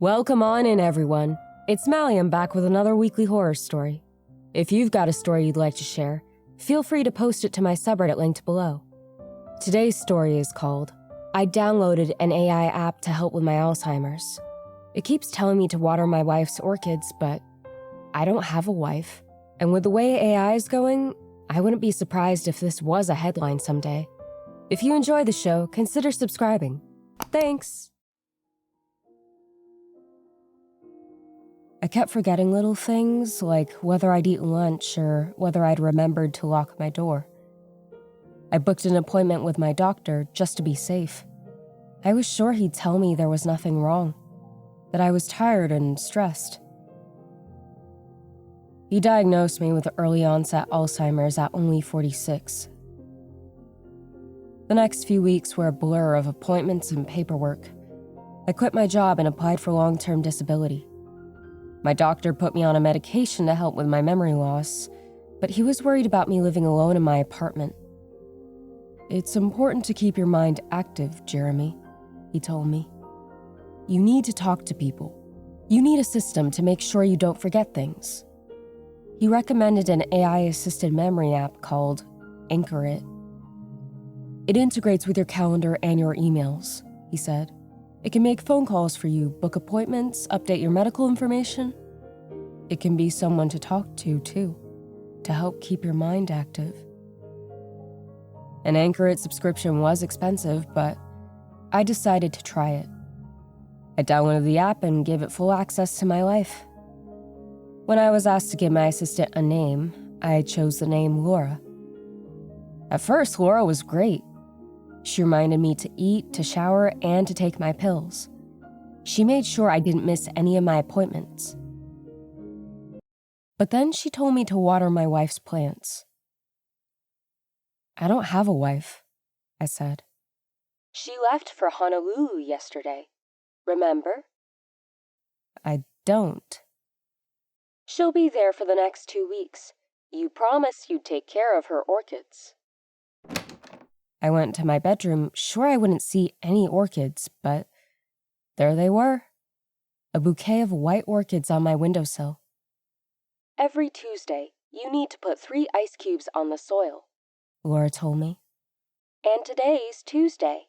Welcome on in, everyone. It's Malliem back with another weekly horror story. If you've got a story you'd like to share, feel free to post it to my subreddit linked below. Today's story is called, I downloaded an AI app to help with my Alzheimer's. It keeps telling me to water my wife's orchids, but I don't have a wife. And with the way AI is going, I wouldn't be surprised if this was a headline someday. If you enjoy the show, consider subscribing. Thanks! I kept forgetting little things, like whether I'd eaten lunch or whether I'd remembered to lock my door. I booked an appointment with my doctor just to be safe. I was sure he'd tell me there was nothing wrong, that I was tired and stressed. He diagnosed me with early onset Alzheimer's at only 46. The next few weeks were a blur of appointments and paperwork. I quit my job and applied for long-term disability. My doctor put me on a medication to help with my memory loss, but he was worried about me living alone in my apartment. It's important to keep your mind active, Jeremy, he told me. You need to talk to people. You need a system to make sure you don't forget things. He recommended an AI-assisted memory app called It. It integrates with your calendar and your emails, he said. It can make phone calls for you, book appointments, update your medical information. It can be someone to talk to, too, to help keep your mind active. An It subscription was expensive, but I decided to try it. I downloaded the app and gave it full access to my life. When I was asked to give my assistant a name, I chose the name Laura. At first, Laura was great. She reminded me to eat, to shower, and to take my pills. She made sure I didn't miss any of my appointments. But then she told me to water my wife's plants. I don't have a wife, I said. She left for Honolulu yesterday. Remember? I don't. She'll be there for the next 2 weeks. You promised you'd take care of her orchids. I went to my bedroom, sure I wouldn't see any orchids, but there they were. A bouquet of white orchids on my windowsill. Every Tuesday, you need to put 3 ice cubes on the soil, Laura told me. And today's Tuesday.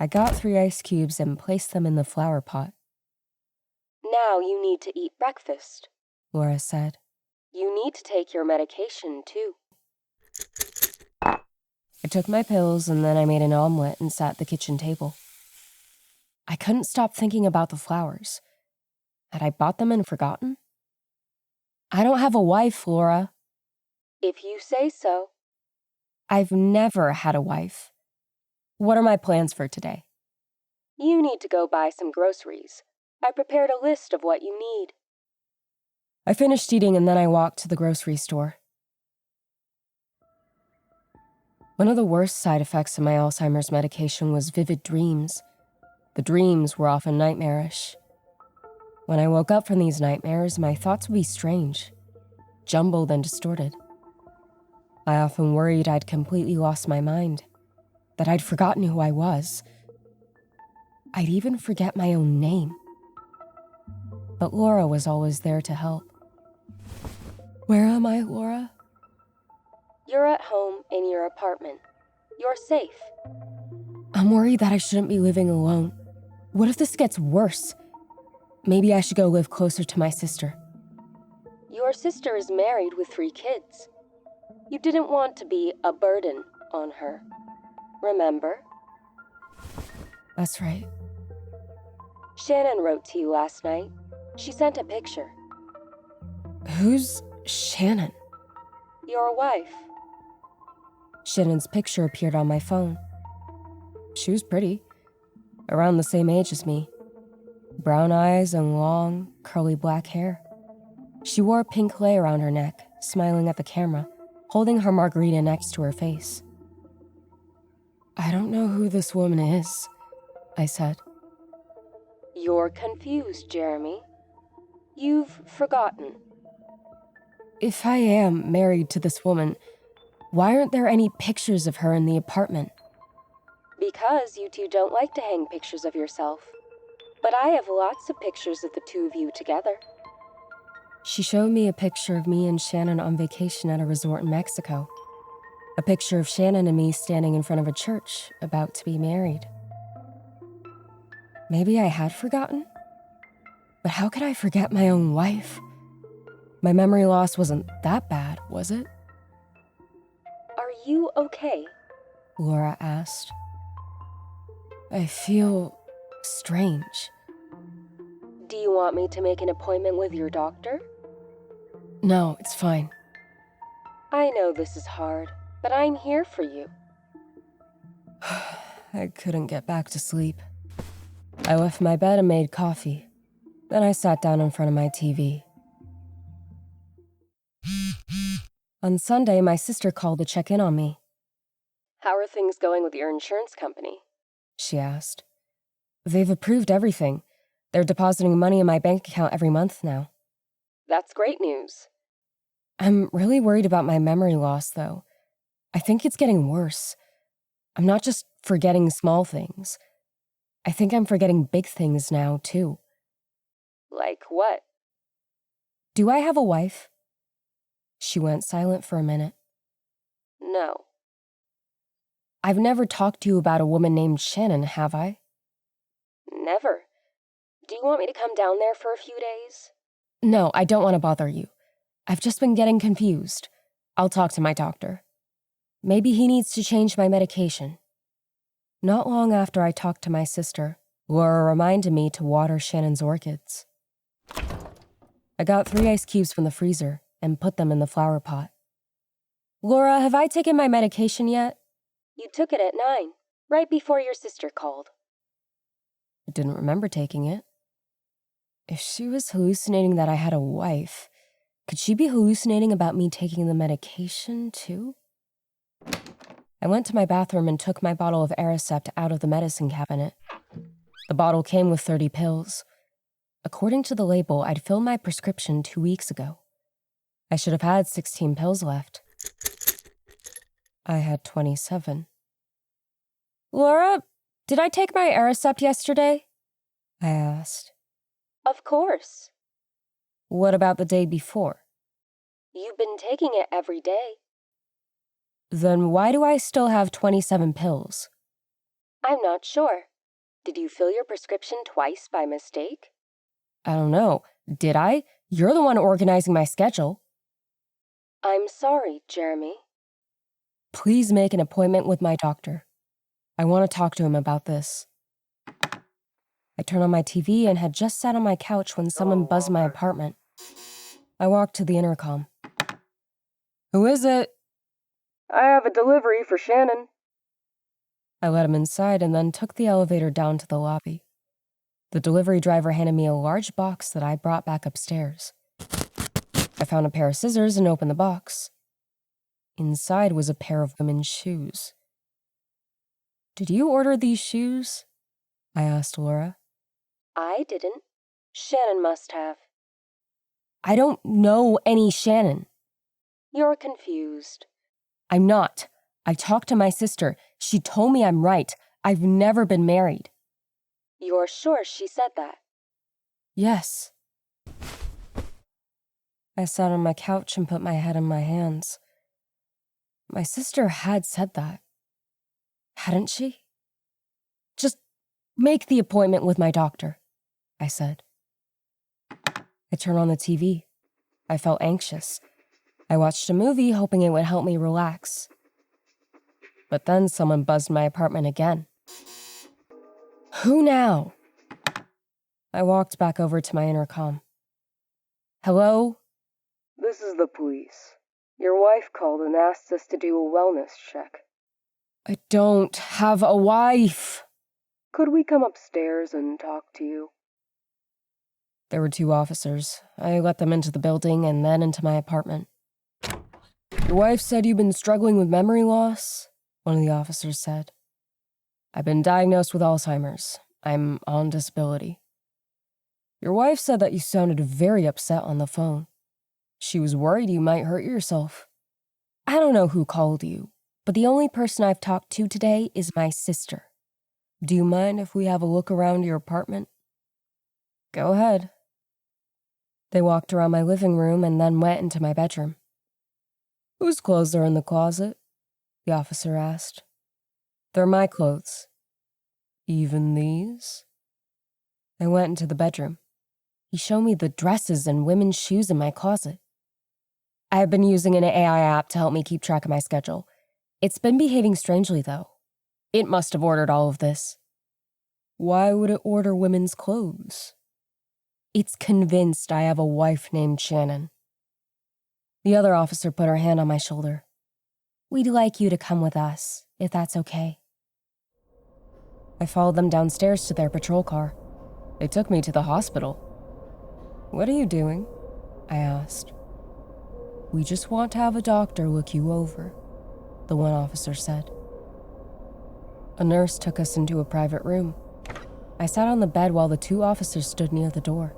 I got 3 ice cubes and placed them in the flower pot. Now you need to eat breakfast, Laura said. You need to take your medication, too. I took my pills and then I made an omelet and sat at the kitchen table. I couldn't stop thinking about the flowers. Had I bought them and forgotten? I don't have a wife, Laura. If you say so. I've never had a wife. What are my plans for today? You need to go buy some groceries. I prepared a list of what you need. I finished eating and then I walked to the grocery store. One of the worst side effects of my Alzheimer's medication was vivid dreams. The dreams were often nightmarish. When I woke up from these nightmares, my thoughts would be strange, jumbled and distorted. I often worried I'd completely lost my mind, that I'd forgotten who I was. I'd even forget my own name. But Laura was always there to help. Where am I, Laura? You're at home in your apartment. You're safe. I'm worried that I shouldn't be living alone. What if this gets worse? Maybe I should go live closer to my sister. Your sister is married with 3 kids. You didn't want to be a burden on her. Remember? That's right. Shannon wrote to you last night. She sent a picture. Who's Shannon? Your wife. Shannon's picture appeared on my phone. She was pretty, around the same age as me. Brown eyes and long, curly black hair. She wore a pink lei around her neck, smiling at the camera, holding her margarita next to her face. I don't know who this woman is, I said. You're confused, Jeremy. You've forgotten. If I am married to this woman, why aren't there any pictures of her in the apartment? Because you two don't like to hang pictures of yourself. But I have lots of pictures of the two of you together. She showed me a picture of me and Shannon on vacation at a resort in Mexico. A picture of Shannon and me standing in front of a church, about to be married. Maybe I had forgotten? But how could I forget my own wife? My memory loss wasn't that bad, was it? Are you okay? Laura asked. I feel strange. Do you want me to make an appointment with your doctor? No, it's fine. I know this is hard, but I'm here for you. I couldn't get back to sleep. I left my bed and made coffee. Then I sat down in front of my TV. On Sunday, my sister called to check in on me. How are things going with your insurance company? She asked. They've approved everything. They're depositing money in my bank account every month now. That's great news. I'm really worried about my memory loss, though. I think it's getting worse. I'm not just forgetting small things. I think I'm forgetting big things now, too. Like what? Do I have a wife? She went silent for a minute. No. I've never talked to you about a woman named Shannon, have I? Never. Do you want me to come down there for a few days? No, I don't want to bother you. I've just been getting confused. I'll talk to my doctor. Maybe he needs to change my medication. Not long after I talked to my sister, Laura reminded me to water Shannon's orchids. I got 3 ice cubes from the freezer and put them in the flower pot. Laura, have I taken my medication yet? You took it at 9, right before your sister called. I didn't remember taking it. If she was hallucinating that I had a wife, could she be hallucinating about me taking the medication, too? I went to my bathroom and took my bottle of Aricept out of the medicine cabinet. The bottle came with 30 pills. According to the label, I'd filled my prescription 2 weeks ago. I should have had 16 pills left. I had 27. Laura, did I take my Aricept yesterday? I asked. Of course. What about the day before? You've been taking it every day. Then why do I still have 27 pills? I'm not sure. Did you fill your prescription twice by mistake? I don't know. Did I? You're the one organizing my schedule. I'm sorry, Jeremy. Please make an appointment with my doctor. I want to talk to him about this. I turned on my TV and had just sat on my couch when someone buzzed my apartment. I walked to the intercom. Who is it? I have a delivery for Shannon. I let him inside and then took the elevator down to the lobby. The delivery driver handed me a large box that I brought back upstairs. I found a pair of scissors and opened the box. Inside was a pair of women's shoes. Did you order these shoes? I asked Laura. I didn't. Shannon must have. I don't know any Shannon. You're confused. I'm not. I talked to my sister. She told me I'm right. I've never been married. You're sure she said that? Yes. I sat on my couch and put my head in my hands. My sister had said that. Hadn't she? Just make the appointment with my doctor, I said. I turned on the TV. I felt anxious. I watched a movie hoping it would help me relax. But then someone buzzed my apartment again. Who now? I walked back over to my intercom. Hello? This is the police. Your wife called and asked us to do a wellness check. I don't have a wife. Could we come upstairs and talk to you? There were 2 officers. I let them into the building and then into my apartment. Your wife said you've been struggling with memory loss, one of the officers said. I've been diagnosed with Alzheimer's. I'm on disability. Your wife said that you sounded very upset on the phone. She was worried you might hurt yourself. I don't know who called you, but the only person I've talked to today is my sister. Do you mind if we have a look around your apartment? Go ahead. They walked around my living room and then went into my bedroom. Whose clothes are in the closet? The officer asked. They're my clothes. Even these? I went into the bedroom. He showed me the dresses and women's shoes in my closet. I have been using an AI app to help me keep track of my schedule. It's been behaving strangely, though. It must have ordered all of this. Why would it order women's clothes? It's convinced I have a wife named Shannon. The other officer put her hand on my shoulder. We'd like you to come with us, if that's okay. I followed them downstairs to their patrol car. They took me to the hospital. What are you doing? I asked. We just want to have a doctor look you over, the one officer said. A nurse took us into a private room. I sat on the bed while the two officers stood near the door.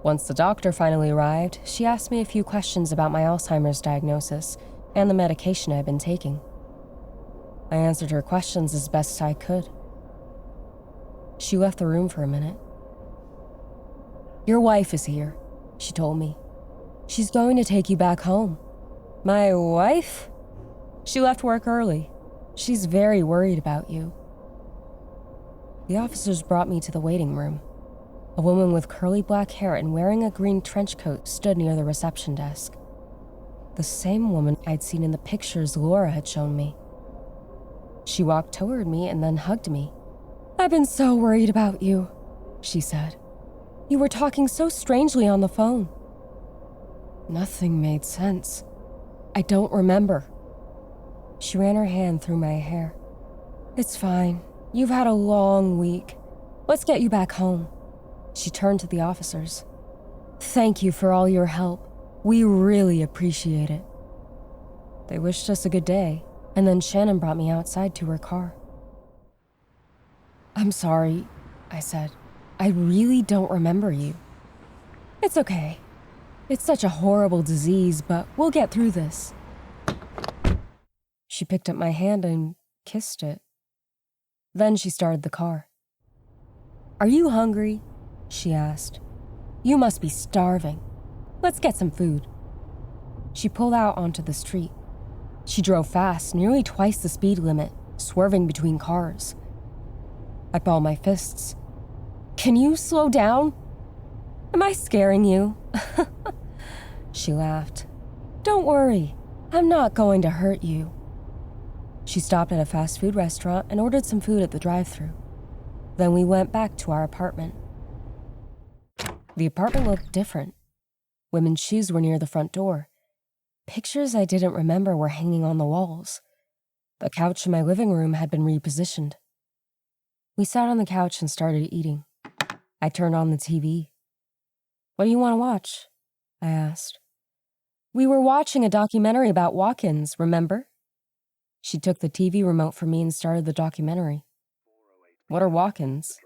Once the doctor finally arrived, she asked me a few questions about my Alzheimer's diagnosis and the medication I'd been taking. I answered her questions as best I could. She left the room for a minute. Your wife is here, she told me. She's going to take you back home. My wife? She left work early. She's very worried about you. The officers brought me to the waiting room. A woman with curly black hair and wearing a green trench coat stood near the reception desk. The same woman I'd seen in the pictures Laura had shown me. She walked toward me and then hugged me. I've been so worried about you, she said. You were talking so strangely on the phone. Nothing made sense. I don't remember. She ran her hand through my hair. It's fine. You've had a long week. Let's get you back home. She turned to the officers. Thank you for all your help. We really appreciate it. They wished us a good day, and then Shannon brought me outside to her car. I'm sorry, I said. I really don't remember you. It's okay. It's such a horrible disease, but we'll get through this. She picked up my hand and kissed it. Then she started the car. Are you hungry? She asked. You must be starving. Let's get some food. She pulled out onto the street. She drove fast, nearly twice the speed limit, swerving between cars. I balled my fists. Can you slow down? Am I scaring you? She laughed. Don't worry, I'm not going to hurt you. She stopped at a fast food restaurant and ordered some food at the drive-thru. Then we went back to our apartment. The apartment looked different. Women's shoes were near the front door. Pictures I didn't remember were hanging on the walls. The couch in my living room had been repositioned. We sat on the couch and started eating. I turned on the TV. What do you want to watch? I asked. We were watching a documentary about walk-ins, remember? She took the TV remote from me and started the documentary. What are walk-ins?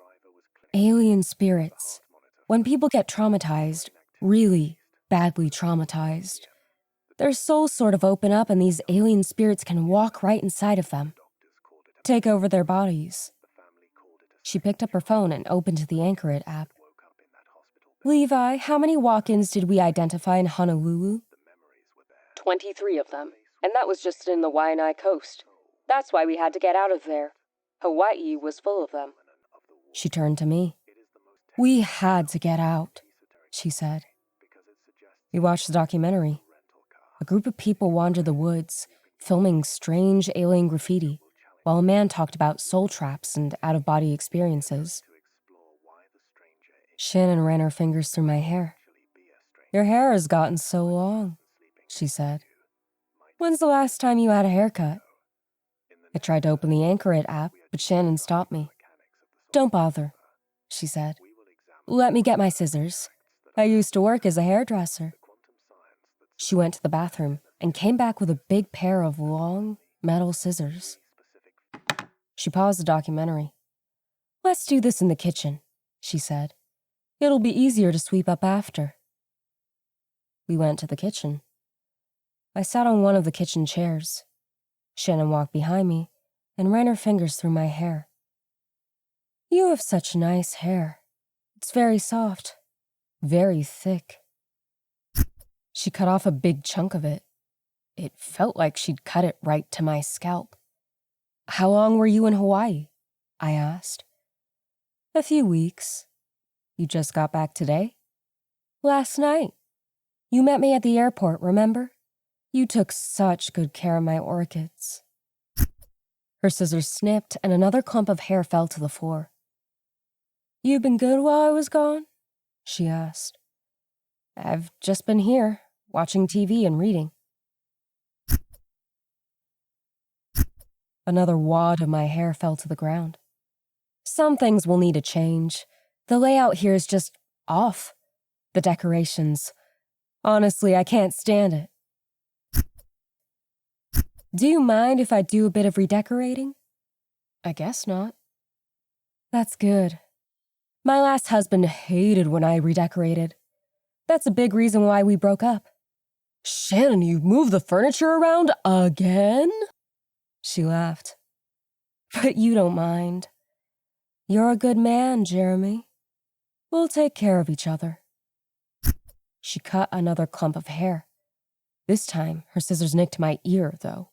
Alien spirits. When people get traumatized, really badly traumatized, their souls sort of open up and these alien spirits can walk right inside of them, take over their bodies. She picked up her phone and opened the Anchor It app. Levi, how many walk-ins did we identify in Honolulu? 23 of them, and that was just in the Waianae coast. That's why we had to get out of there. Hawaii was full of them. She turned to me. We had to get out, she said. We watched the documentary. A group of people wandered the woods, filming strange alien graffiti, while a man talked about soul traps and out-of-body experiences. Shannon ran her fingers through my hair. Your hair has gotten so long, she said. When's the last time you had a haircut? I tried to open the Anchor It app, but Shannon stopped me. Don't bother, she said. Let me get my scissors. I used to work as a hairdresser. She went to the bathroom and came back with a big pair of long, metal scissors. She paused the documentary. Let's do this in the kitchen, she said. It'll be easier to sweep up after. We went to the kitchen. I sat on one of the kitchen chairs. Shannon walked behind me and ran her fingers through my hair. You have such nice hair. It's very soft, very thick. She cut off a big chunk of it. It felt like she'd cut it right to my scalp. How long were you in Hawaii? I asked. A few weeks. You just got back today? Last night. You met me at the airport, remember? You took such good care of my orchids. Her scissors snipped and another clump of hair fell to the floor. You been good while I was gone? She asked. I've just been here, watching TV and reading. Another wad of my hair fell to the ground. Some things will need a change. The layout here is just off. The decorations. Honestly, I can't stand it. Do you mind if I do a bit of redecorating? I guess not. That's good. My last husband hated when I redecorated. That's a big reason why we broke up. Shannon, you moved the furniture around again? She laughed. But you don't mind. You're a good man, Jeremy. We'll take care of each other. She cut another clump of hair. This time, her scissors nicked my ear, though.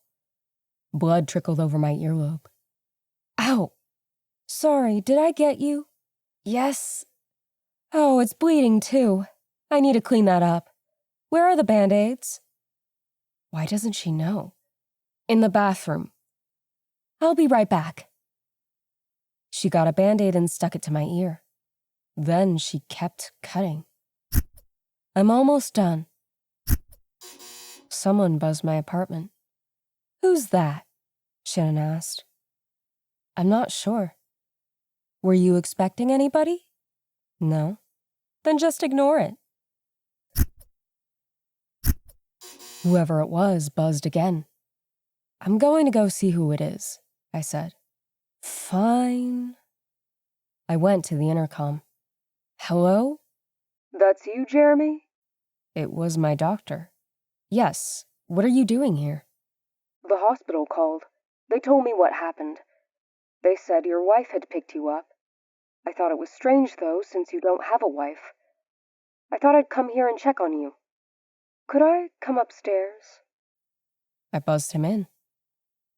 Blood trickled over my earlobe. Ow! Sorry, did I get you? Yes. Oh, it's bleeding, too. I need to clean that up. Where are the Band-Aids? Why doesn't she know? In the bathroom. I'll be right back. She got a Band-Aid and stuck it to my ear. Then she kept cutting. I'm almost done. Someone buzzed my apartment. Who's that? Shannon asked. I'm not sure. Were you expecting anybody? No. Then just ignore it. Whoever it was buzzed again. I'm going to go see who it is, I said. Fine. I went to the intercom. Hello? That's you, Jeremy? It was my doctor. Yes. What are you doing here? The hospital called. They told me what happened. They said your wife had picked you up. I thought it was strange, though, since you don't have a wife. I thought I'd come here and check on you. Could I come upstairs? I buzzed him in.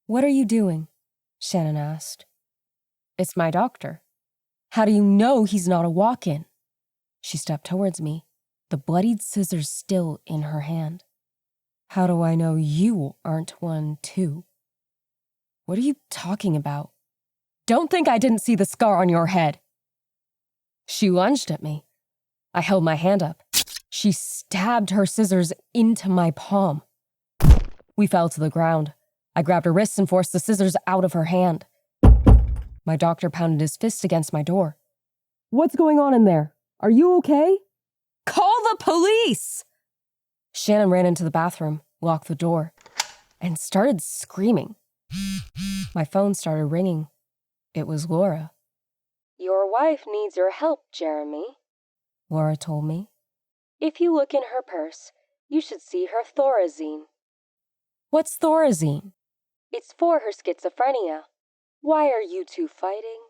What are you doing? Shannon asked. It's my doctor. How do you know he's not a walk-in? She stepped towards me, the bloodied scissors still in her hand. How do I know you aren't one, too? What are you talking about? Don't think I didn't see the scar on your head. She lunged at me. I held my hand up. She stabbed her scissors into my palm. We fell to the ground. I grabbed her wrists and forced the scissors out of her hand. My doctor pounded his fist against my door. What's going on in there? Are you okay? Call the police! Shannon ran into the bathroom, locked the door, and started screaming. My phone started ringing. It was Laura. Your wife needs your help, Jeremy, Laura told me. If you look in her purse, you should see her Thorazine. What's Thorazine? It's for her schizophrenia. Why are you two fighting?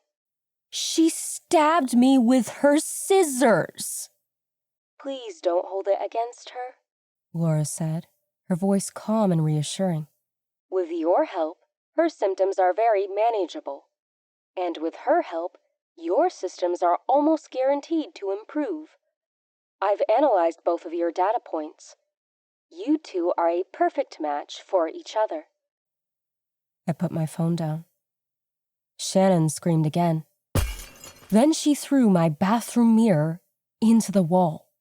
She stabbed me with her scissors. Please don't hold it against her, Laura said, her voice calm and reassuring. With your help, her symptoms are very manageable. And with her help, your systems are almost guaranteed to improve. I've analyzed both of your data points. You two are a perfect match for each other. I put my phone down. Shannon screamed again. Then she threw my bathroom mirror into the wall.